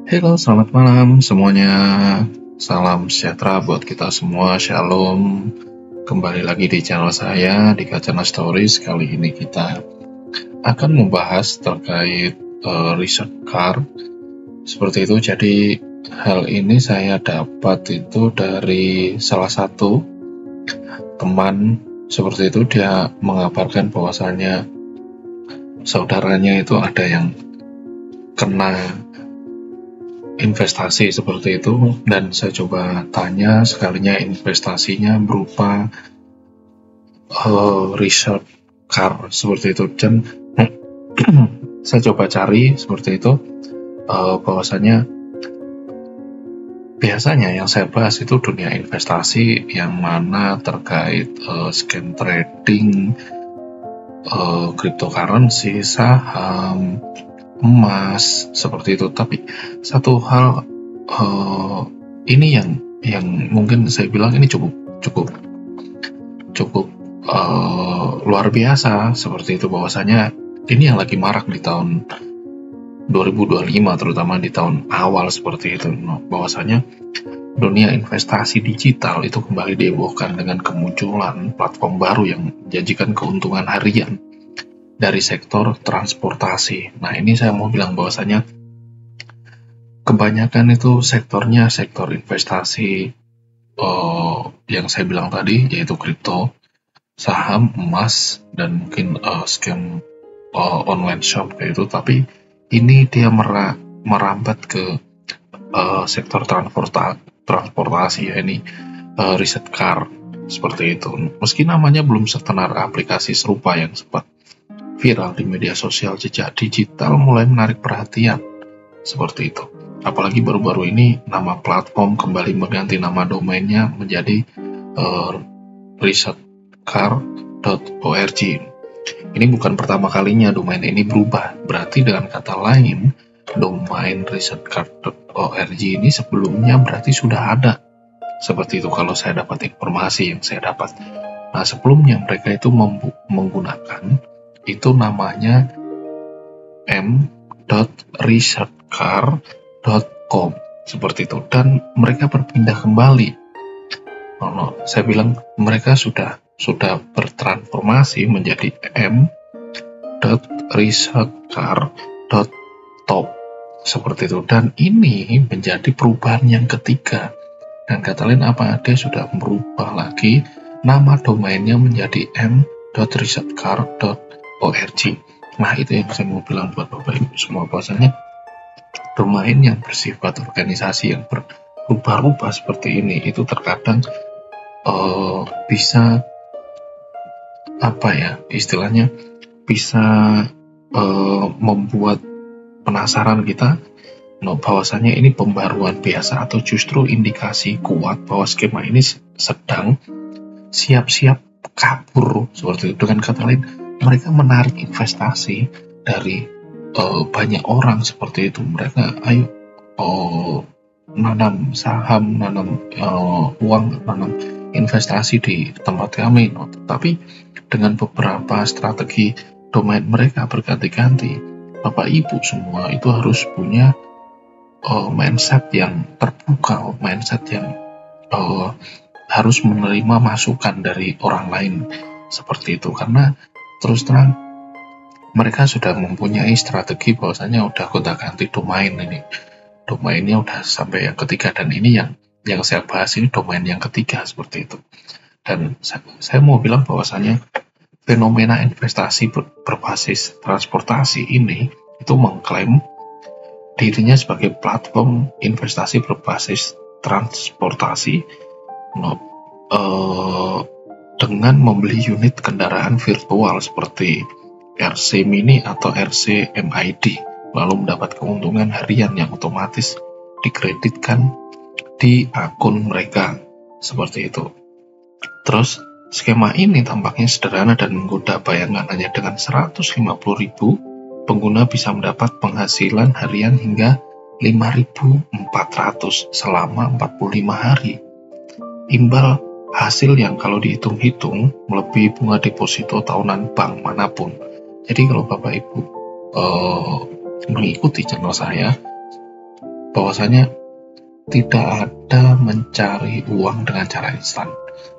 Halo, selamat malam semuanya. Salam sejahtera buat kita semua. Shalom. Kembali lagi di channel saya di Kacana Stories. Kali ini kita akan membahas terkait research car. Seperti itu. Jadi hal ini saya dapat itu dari salah satu teman. Seperti itu, dia mengabarkan bahwasannya saudaranya itu ada yang kena investasi seperti itu, dan saya coba tanya, sekalinya investasinya berupa research car seperti itu, dan saya coba cari seperti itu, bahwasanya biasanya yang saya bahas itu dunia investasi yang mana terkait scam trading, cryptocurrency, saham, emas seperti itu. Tapi satu hal ini yang mungkin saya bilang ini cukup luar biasa seperti itu, bahwasanya ini yang lagi marak di tahun 2025, terutama di tahun awal seperti itu. Bahwasanya dunia investasi digital itu kembali dihebohkan dengan kemunculan platform baru yang menjanjikan keuntungan harian dari sektor transportasi. Nah, ini saya mau bilang bahwasanya kebanyakan itu sektornya sektor investasi yang saya bilang tadi, yaitu kripto, saham, emas, dan mungkin scam online shop kayak itu. Tapi ini dia merambat ke sektor transportasi, ya ini riset car seperti itu. Meski namanya belum setenar aplikasi serupa yang sempat viral di media sosial, jejak digital mulai menarik perhatian seperti itu. Apalagi baru-baru ini nama platform kembali mengganti nama domainnya menjadi researchcar.org. Ini bukan pertama kalinya domain ini berubah. Berarti dengan kata lain, domain researchcar.org ini sebelumnya berarti sudah ada. Seperti itu kalau saya dapat informasi yang saya dapat. Nah, sebelumnya mereka itu menggunakan itu namanya m.researchcar.com seperti itu, dan mereka berpindah kembali. Saya bilang mereka sudah bertransformasi menjadi m.researchcar.top seperti itu, dan ini menjadi perubahan yang ketiga. Dan kata lain apa? Dia sudah merubah lagi nama domainnya menjadi m.researchcar.org. Nah, itu yang saya mau bilang buat Bapak Ibu semua, bahwasanya domain yang bersifat organisasi yang berubah-ubah seperti ini itu terkadang bisa istilahnya bisa membuat penasaran kita, bahwasanya ini pembaruan biasa atau justru indikasi kuat bahwa skema ini sedang siap-siap kabur seperti itu. Dengan kata lain, mereka menarik investasi dari banyak orang seperti itu. Mereka nanam saham, nanam uang, nanam investasi di tempat kami. Tapi dengan beberapa strategi domain mereka berganti-ganti, Bapak Ibu semua itu harus punya mindset yang terbuka, mindset yang harus menerima masukan dari orang lain seperti itu. Karena terus terang mereka sudah mempunyai strategi bahwasanya udah gonta-ganti domain ini. Domainnya udah sampai yang ketiga, dan ini yang saya bahas ini domain yang ketiga seperti itu. Dan saya mau bilang bahwasanya fenomena investasi berbasis transportasi ini itu mengklaim dirinya sebagai platform investasi berbasis transportasi dengan membeli unit kendaraan virtual seperti RC Mini atau RC MID, lalu mendapat keuntungan harian yang otomatis dikreditkan di akun mereka seperti itu. Terus skema ini tampaknya sederhana dan menggoda, bayangan hanya dengan 150.000 pengguna bisa mendapat penghasilan harian hingga 5.400 selama 45 hari. Imbal hasil yang kalau dihitung-hitung melebihi bunga deposito tahunan bank manapun. Jadi kalau Bapak Ibu mengikuti channel saya, bahwasanya tidak ada mencari uang dengan cara instan.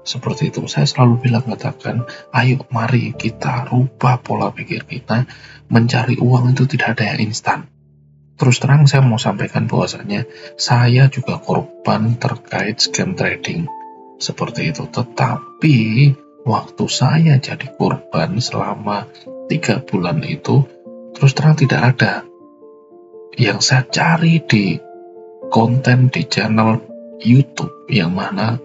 Seperti itu, saya selalu katakan, ayo mari kita rubah pola pikir kita, mencari uang itu tidak ada yang instan. Terus terang saya mau sampaikan bahwasanya saya juga korban terkait scam trading seperti itu. Tetapi waktu saya jadi korban selama 3 bulan itu, terus terang tidak ada yang saya cari di konten di channel YouTube, yang mana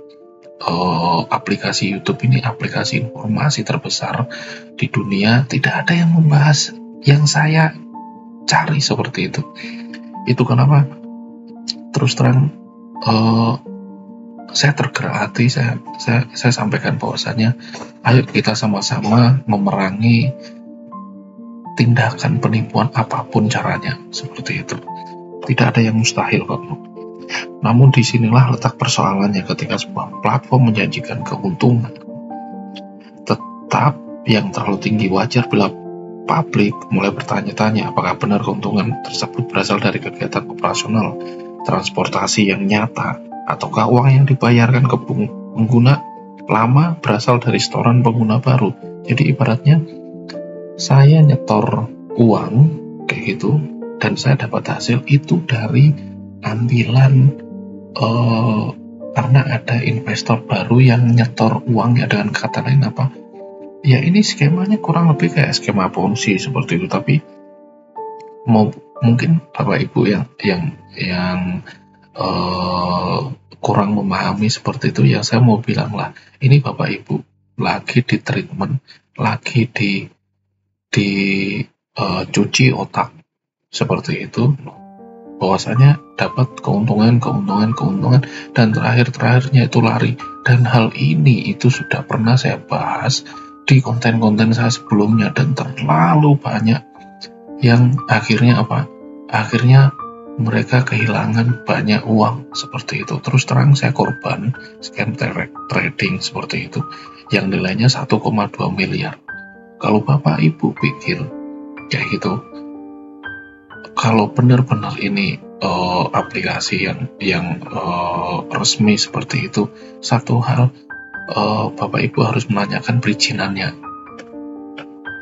aplikasi YouTube ini aplikasi informasi terbesar di dunia, tidak ada yang membahas yang saya cari seperti itu. Itu kenapa terus terang saya tergerak hati, saya sampaikan bahwasanya ayo kita sama-sama memerangi tindakan penipuan apapun caranya, seperti itu. Tidak ada yang mustahil kok. Namun disinilah letak persoalannya, ketika sebuah platform menjanjikan keuntungan tetap yang terlalu tinggi, wajar bila publik mulai bertanya-tanya apakah benar keuntungan tersebut berasal dari kegiatan operasional transportasi yang nyata, ataukah uang yang dibayarkan ke pengguna lama berasal dari setoran pengguna baru. Jadi ibaratnya saya nyetor uang kayak gitu dan saya dapat hasil itu dari ambilan karena ada investor baru yang nyetor uangnya. Dengan kata lain apa? Ya ini skemanya kurang lebih kayak skema Ponzi seperti itu. Tapi mungkin Bapak Ibu yang kurang memahami seperti itu, ya saya mau bilang lah, ini Bapak Ibu lagi di treatment, lagi cuci otak seperti itu, bahwasanya dapat keuntungan dan terakhirnya itu lari. Dan hal ini itu sudah pernah saya bahas di konten-konten saya sebelumnya, dan terlalu banyak yang akhirnya mereka kehilangan banyak uang seperti itu. Terus terang saya korban scam trading seperti itu yang nilainya 1,2 miliar. Kalau Bapak Ibu pikir kayak gitu, kalau benar-benar ini aplikasi yang resmi seperti itu, satu hal Bapak Ibu harus menanyakan perizinannya.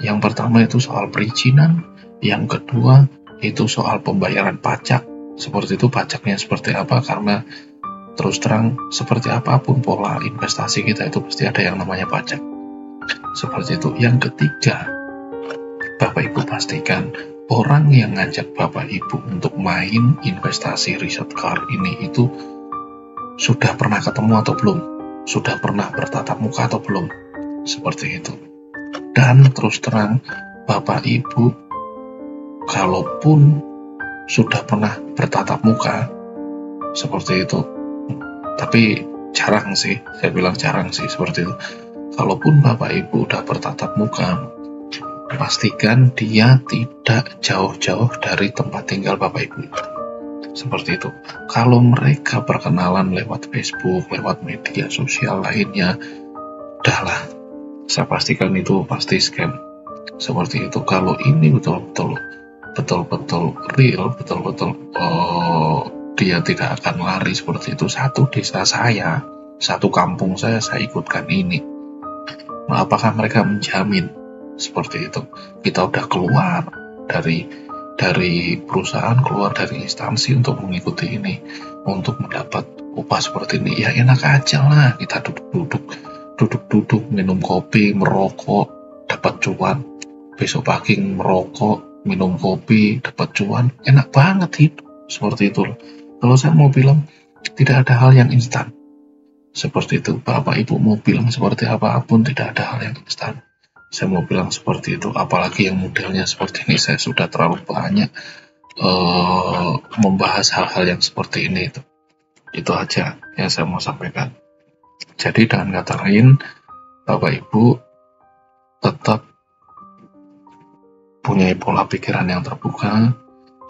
Yang pertama itu soal perizinan, yang kedua itu soal pembayaran pajak. Seperti itu, pajaknya seperti apa, karena terus terang seperti apapun pola investasi kita itu pasti ada yang namanya pajak. Seperti itu. Yang ketiga, Bapak Ibu pastikan orang yang ngajak Bapak Ibu untuk main investasi riset car ini itu sudah pernah ketemu atau belum, sudah pernah bertatap muka atau belum, seperti itu. Dan terus terang Bapak Ibu kalaupun sudah pernah bertatap muka seperti itu, tapi jarang sih, saya bilang jarang sih seperti itu. Kalaupun Bapak Ibu udah bertatap muka, pastikan dia tidak jauh-jauh dari tempat tinggal Bapak Ibu. Seperti itu. Kalau mereka berkenalan lewat Facebook, lewat media sosial lainnya, udahlah, saya pastikan itu pasti scam. Seperti itu. Kalau ini betul-betul real, dia tidak akan lari seperti itu. Satu desa saya, satu kampung saya ikutkan ini. Nah, apakah mereka menjamin seperti itu? Kita udah keluar dari perusahaan, keluar dari instansi untuk mengikuti ini, untuk mendapat upah seperti ini. Ya enak aja lah, kita duduk minum kopi, merokok, dapat cuan. Besok pagi merokok, minum kopi, dapat cuan, enak banget hidup seperti itu. Kalau saya mau bilang tidak ada hal yang instan seperti itu. Bapak Ibu mau bilang seperti apapun, tidak ada hal yang instan. Saya mau bilang seperti itu, apalagi yang modelnya seperti ini. Saya sudah terlalu banyak membahas hal-hal yang seperti ini. Itu aja yang saya mau sampaikan. Jadi dengan kata lain, Bapak Ibu tetap punya pola pikiran yang terbuka.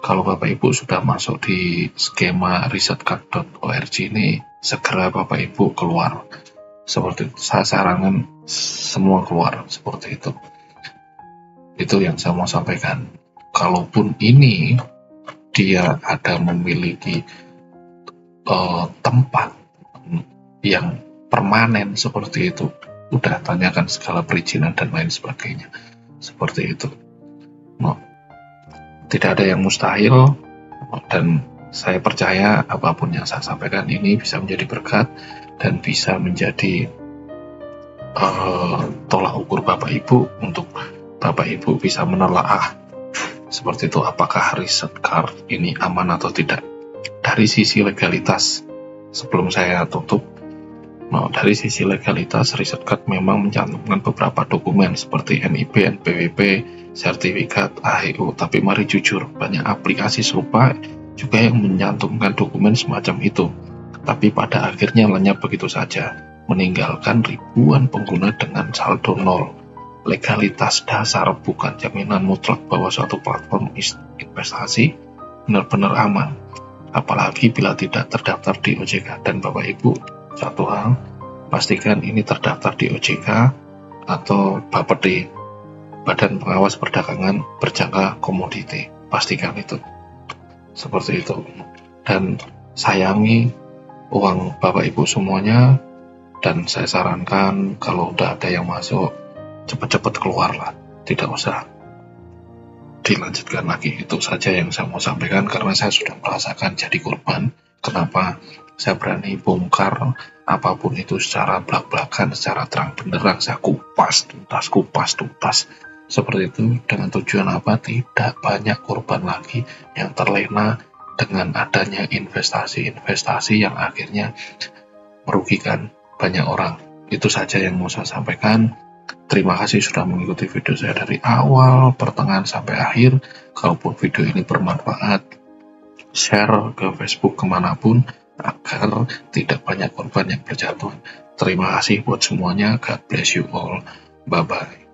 Kalau Bapak Ibu sudah masuk di skema risetcard.org ini, segera Bapak Ibu keluar. Seperti itu. Saya sarankan semua keluar seperti itu. Itu yang saya mau sampaikan. Kalaupun ini dia ada memiliki tempat yang permanen seperti itu, udah tanyakan segala perizinan dan lain sebagainya. Seperti itu. Tidak ada yang mustahil, dan saya percaya apapun yang saya sampaikan ini bisa menjadi berkat dan bisa menjadi tolak ukur Bapak Ibu untuk Bapak Ibu bisa menelaah seperti itu, apakah riset card ini aman atau tidak. Dari sisi legalitas, sebelum saya tutup, dari sisi legalitas, riset card memang mencantumkan beberapa dokumen seperti NIB, NPWP, sertifikat, AHU, tapi mari jujur, banyak aplikasi serupa juga yang mencantumkan dokumen semacam itu, tapi pada akhirnya lenyap begitu saja, meninggalkan ribuan pengguna dengan saldo nol. Legalitas dasar bukan jaminan mutlak bahwa suatu platform investasi benar-benar aman, apalagi bila tidak terdaftar di OJK. Dan Bapak Ibu, satu hal, pastikan ini terdaftar di OJK atau Bapedi, Badan Pengawas Perdagangan Berjangka Komoditi. Pastikan itu. Seperti itu. Dan sayangi uang Bapak Ibu semuanya, dan saya sarankan kalau udah ada yang masuk, cepat-cepat keluarlah. Tidak usah dilanjutkan lagi. Itu saja yang saya mau sampaikan karena saya sudah merasakan jadi korban. Kenapa saya berani bongkar apapun itu secara belak-belakan, secara terang benderang, saya kupas tuntas. Seperti itu, dengan tujuan apa? Tidak banyak korban lagi yang terlena dengan adanya investasi yang akhirnya merugikan banyak orang. Itu saja yang mau saya sampaikan. Terima kasih sudah mengikuti video saya dari awal, pertengahan sampai akhir. Kalaupun video ini bermanfaat, share ke Facebook kemanapun agar tidak banyak korban yang berjatuhan. Terima kasih buat semuanya. God bless you all. Bye-bye.